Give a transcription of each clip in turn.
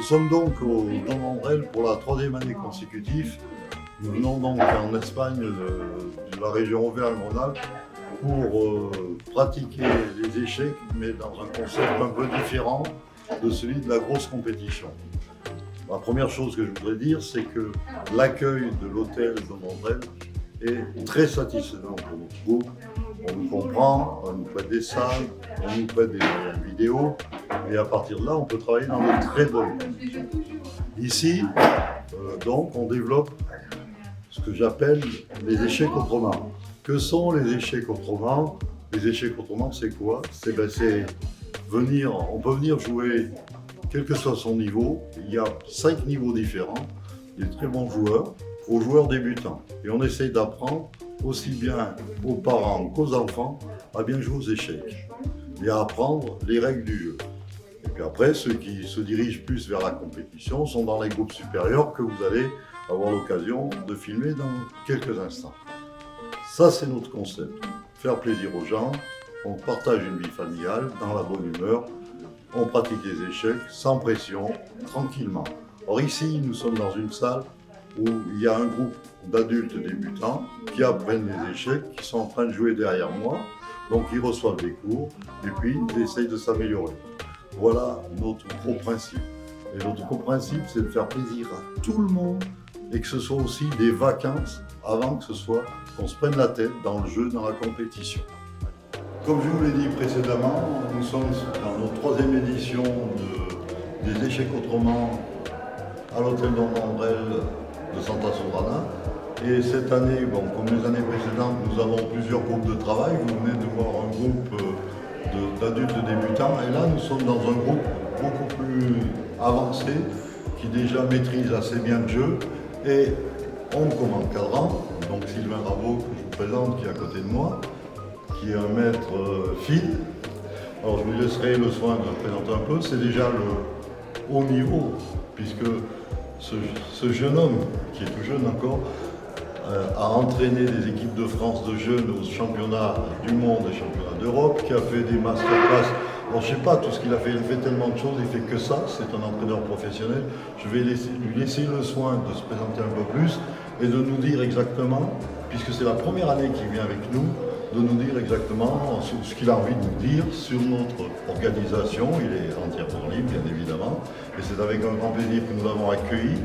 sommes donc au Don Andrel pour la 3e année consécutive. Nous venons donc en Espagne de la région Auvergne-Rhône-Alpes pour pratiquer les échecs, mais dans un concept un peu différent de celui de la grosse compétition. La première chose que je voudrais dire, c'est que l'accueil de l'hôtel Don Andrel est très satisfaisant pour notre groupe. On nous comprend, on nous prête des salles, on nous prête des moyens vidéo, et à partir de là, on peut travailler dans de très bonnes conditions. Ici, donc, on développe ce que j'appelle les échecs autrement. Que sont les échecs autrement? Les échecs autrement, c'est quoi? C'est on peut venir jouer, quel que soit son niveau. Il y a 5 niveaux différents, des très bons joueurs, aux joueurs débutants. Et on essaye d'apprendre aussi bien aux parents qu'aux enfants à bien jouer aux échecs et à apprendre les règles du jeu. Et puis après, ceux qui se dirigent plus vers la compétition sont dans les groupes supérieurs que vous allez avoir l'occasion de filmer dans quelques instants. Ça, c'est notre concept. Faire plaisir aux gens, on partage une vie familiale dans la bonne humeur, on pratique les échecs sans pression, tranquillement. Or ici, nous sommes dans une salle où il y a un groupe d'adultes débutants qui apprennent les échecs, qui sont en train de jouer derrière moi, donc ils reçoivent des cours et puis ils essayent de s'améliorer. Voilà notre gros principe. Et notre gros principe, c'est de faire plaisir à tout le monde et que ce soit aussi des vacances avant que ce soit qu'on se prenne la tête dans le jeu, dans la compétition. Comme je vous l'ai dit précédemment, nous sommes dans notre 3e édition des échecs autrement à l'hôtel Don Andrel de Santa Sobrana. Et cette année, comme les années précédentes, nous avons plusieurs groupes de travail. Vous venez de voir un groupe d'adultes débutants. Et là, nous sommes dans un groupe beaucoup plus avancé, qui déjà maîtrise assez bien le jeu. Et on comme encadrant, donc Sylvain Rabault, que je vous présente, qui est à côté de moi, qui est un maître fil. Alors je lui laisserai le soin de le présenter un peu. C'est déjà le haut niveau, puisque ce jeune homme, qui est tout jeune encore, a entraîné des équipes de France de jeunes aux championnats du monde et championnats d'Europe, qui a fait des masterclass. Alors je ne sais pas tout ce qu'il a fait, il fait tellement de choses, il fait que ça, c'est un entraîneur professionnel. Je vais lui laisser le soin de se présenter un peu plus et de nous dire exactement, puisque c'est la première année qu'il vient avec nous, de nous dire exactement ce qu'il a envie de nous dire sur notre organisation. Il est entièrement libre, bien évidemment, et c'est avec un grand plaisir que nous l'avons accueilli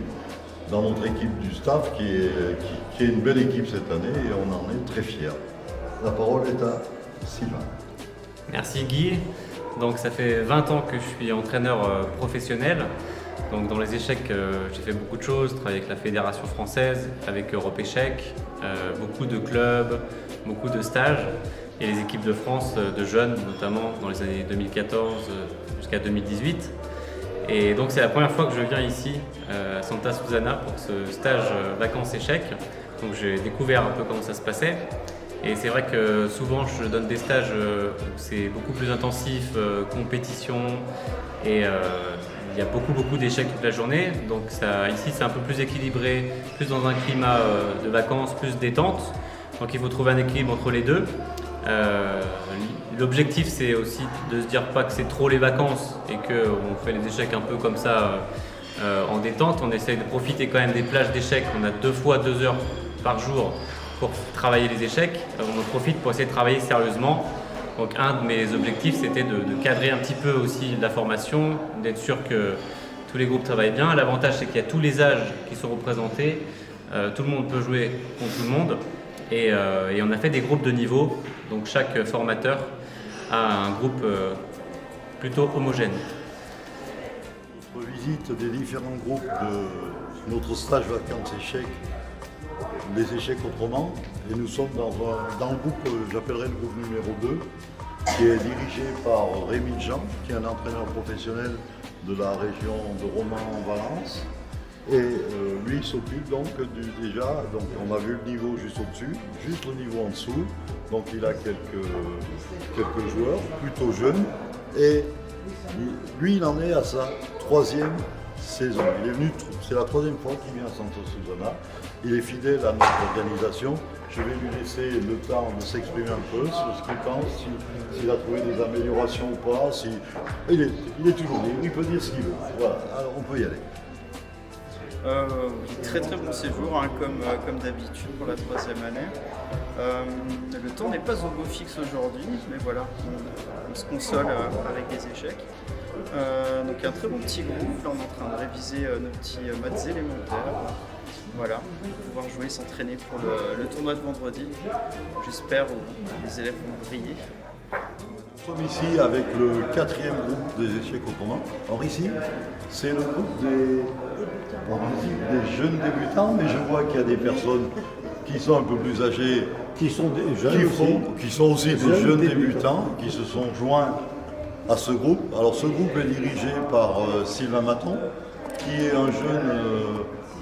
dans notre équipe du staff, qui est une belle équipe cette année, et on en est très fiers. La parole est à Sylvain. Merci Guy. Donc ça fait 20 ans que je suis entraîneur professionnel. Donc dans les échecs, j'ai fait beaucoup de choses, travaillé avec la Fédération française, avec Europe Échecs, beaucoup de clubs, beaucoup de stages et les équipes de France de jeunes, notamment dans les années 2014 jusqu'à 2018. Et donc c'est la première fois que je viens ici à Santa Susana pour ce stage vacances échecs. Donc j'ai découvert un peu comment ça se passait. Et c'est vrai que souvent je donne des stages où c'est beaucoup plus intensif, compétition, et il y a beaucoup d'échecs toute la journée. Donc ici c'est un peu plus équilibré, plus dans un climat de vacances, plus détente. Donc il faut trouver un équilibre entre les deux. L'objectif c'est aussi de se dire pas que c'est trop les vacances et qu'on fait les échecs un peu comme ça en détente. On essaye de profiter quand même des plages d'échecs. On a 2 fois 2 heures par jour pour travailler les échecs. On en profite pour essayer de travailler sérieusement. Donc un de mes objectifs c'était de cadrer un petit peu aussi la formation, d'être sûr que tous les groupes travaillent bien. L'avantage c'est qu'il y a tous les âges qui sont représentés, tout le monde peut jouer contre tout le monde, et on a fait des groupes de niveau, donc chaque formateur a un groupe plutôt homogène. Notre visite des différents groupes de notre stage vacances échecs, les échecs autrement, et nous sommes dans le groupe, j'appellerai le groupe numéro 2, qui est dirigé par Rémi Jean, qui est un entraîneur professionnel de la région de Romans-Valence. Et lui il s'occupe donc déjà, donc on a vu le niveau juste au-dessus, juste le niveau en dessous, donc il a quelques joueurs plutôt jeunes, et lui il en est à sa 3e saison. Il est venu, c'est la troisième fois qu'il vient à Santa Susana. Il est fidèle à notre organisation. Je vais lui laisser le temps de s'exprimer un peu sur ce qu'il pense, s'il a trouvé des améliorations ou pas. Il est toujours libre, il peut dire ce qu'il veut. Voilà, alors on peut y aller. Très très bon séjour, hein, comme d'habitude pour la troisième année. Le temps n'est pas au beau fixe aujourd'hui, mais voilà, on se console avec les échecs. Donc un très bon petit groupe, là on est en train de réviser nos petits maths élémentaires. Voilà, pouvoir jouer, s'entraîner pour le tournoi de vendredi. J'espère où les élèves vont briller. Nous sommes ici avec le 4e groupe des échecs au tournoi. Alors ici, c'est le groupe des jeunes débutants, mais je vois qu'il y a des personnes qui sont un peu plus âgées, Qui sont des jeunes qui sont aussi des jeunes débutants, qui se sont joints à ce groupe. Alors ce groupe est dirigé par Sylvain Maton, qui est un jeune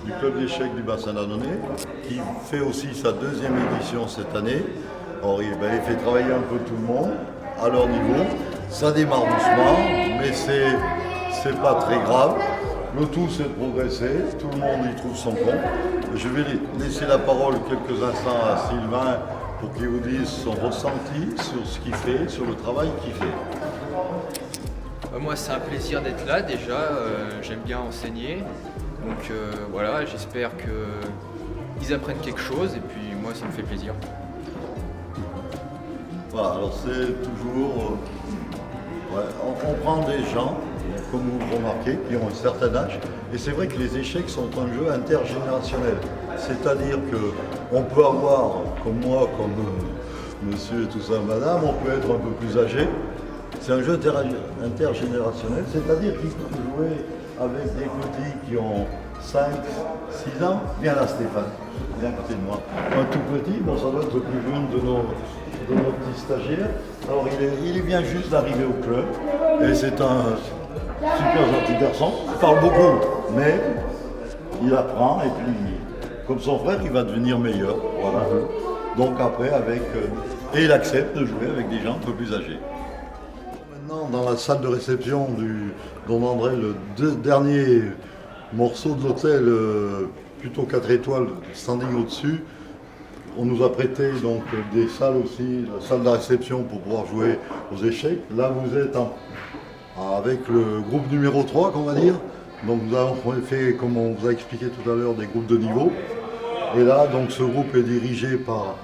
du club d'échecs du bassin d'Annonay, qui fait aussi sa 2e édition cette année. Alors il fait travailler un peu tout le monde à leur niveau. Ça démarre doucement, mais c'est pas très grave. Le tout c'est de progresser, tout le monde y trouve son compte. Je vais laisser la parole quelques instants à Sylvain pour qu'il vous dise son ressenti sur ce qu'il fait, sur le travail qu'il fait. Moi, c'est un plaisir d'être là déjà, j'aime bien enseigner. Donc voilà, j'espère qu'ils apprennent quelque chose et puis moi, ça me fait plaisir. Voilà, alors c'est toujours... on prend des gens, comme vous remarquez, qui ont un certain âge. Et c'est vrai que les échecs sont un jeu intergénérationnel. C'est-à-dire qu'on peut avoir, comme moi, comme monsieur et tout ça, madame, on peut être un peu plus âgé. C'est un jeu intergénérationnel, c'est-à-dire qu'il peut jouer avec des petits qui ont 5, 6 ans. Viens là Stéphane, viens à côté de moi. Un tout petit, bon ça doit être le plus jeune de nos petits stagiaires. Alors il vient juste d'arriver au club et c'est un super gentil garçon. Il parle beaucoup, mais il apprend et puis comme son frère il va devenir meilleur. Voilà. Donc après et il accepte de jouer avec des gens un peu plus âgés. Maintenant dans la salle de réception dont André, le dernier morceau de l'hôtel, plutôt 4 étoiles, standing au-dessus. On nous a prêté donc des salles aussi, la salle de réception pour pouvoir jouer aux échecs. Là vous êtes avec le groupe numéro 3 qu'on va dire. Donc nous avons fait, comme on vous a expliqué tout à l'heure, des groupes de niveau. Et là donc ce groupe est dirigé par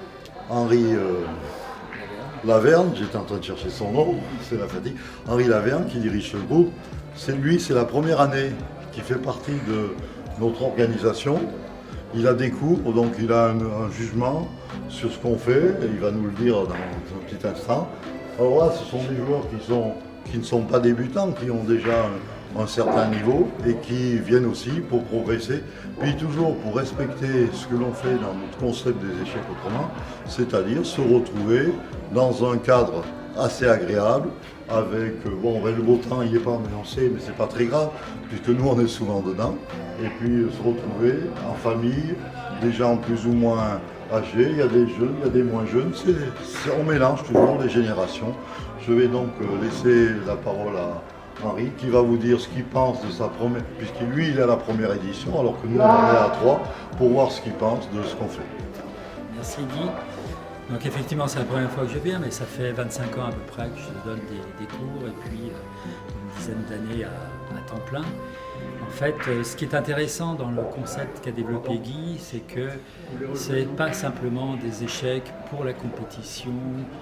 Henri Laverne, j'étais en train de chercher son nom, c'est la fatigue. Henri Laverne qui dirige ce groupe. C'est la première année qui fait partie de notre organisation. Il a des cours, donc il a un jugement sur ce qu'on fait, et il va nous le dire dans un petit instant. Alors là, ce sont des joueurs qui ne sont pas débutants, qui ont déjà un certain niveau et qui viennent aussi pour progresser, puis toujours pour respecter ce que l'on fait dans notre concept des échecs autrement, c'est-à-dire se retrouver dans un cadre assez agréable, avec, le beau temps il n'y est pas, mais on sait, mais c'est pas très grave, puisque nous on est souvent dedans, et puis se retrouver en famille, des gens plus ou moins âgés, il y a des jeunes, il y a des moins jeunes, on mélange toujours les générations. Je vais donc laisser la parole à Henri, qui va vous dire ce qu'il pense de sa première, puisqu'il lui il est à la première édition, alors que nous on en est à 3, pour voir ce qu'il pense de ce qu'on fait. Merci Guy. Donc effectivement c'est la première fois que je viens, mais ça fait 25 ans à peu près que je donne des cours et puis une dizaine d'années à temps plein. En fait, ce qui est intéressant dans le concept qu'a développé Guy, c'est que c'est pas simplement des échecs pour la compétition,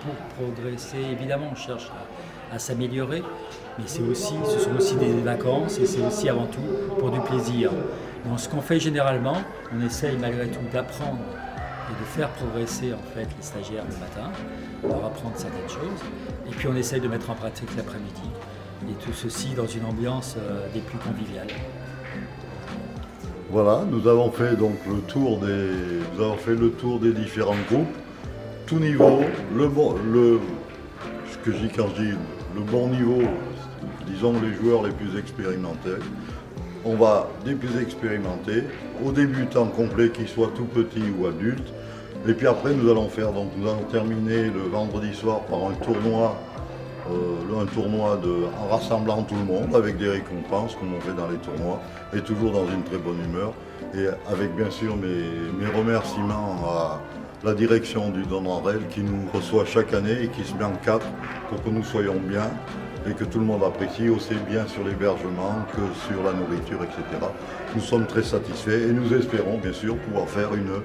pour progresser. Évidemment, on cherche à s'améliorer, mais ce sont aussi des vacances et c'est aussi avant tout pour du plaisir. Donc ce qu'on fait généralement, on essaye malgré tout d'apprendre et de faire progresser en fait les stagiaires le matin, leur apprendre certaines choses, et puis on essaye de mettre en pratique l'après-midi, et tout ceci dans une ambiance des plus conviviales. Voilà, nous avons fait donc le tour des différents groupes, tout niveau, ce que je dis quand je dis le bon niveau, disons les joueurs les plus expérimentés. On va des plus expérimentés aux débutants complets, qu'ils soient tout petits ou adultes. Et puis après, nous allons terminer le vendredi soir par un tournoi un tournoi en rassemblant tout le monde avec des récompenses comme on fait dans les tournois et toujours dans une très bonne humeur et avec bien sûr mes remerciements à la direction du Don Randel qui nous reçoit chaque année et qui se met en quatre pour que nous soyons bien et que tout le monde apprécie aussi bien sur l'hébergement que sur la nourriture, etc. Nous sommes très satisfaits et nous espérons bien sûr pouvoir faire une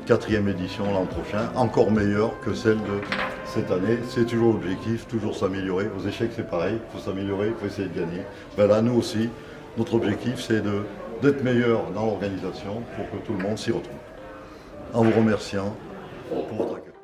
4e édition l'an prochain, encore meilleure que celle de cette année. C'est toujours l'objectif, toujours s'améliorer. Aux échecs c'est pareil, il faut s'améliorer, il faut essayer de gagner. Ben là nous aussi, notre objectif c'est d'être meilleur dans l'organisation pour que tout le monde s'y retrouve. En vous remerciant pour votre accueil.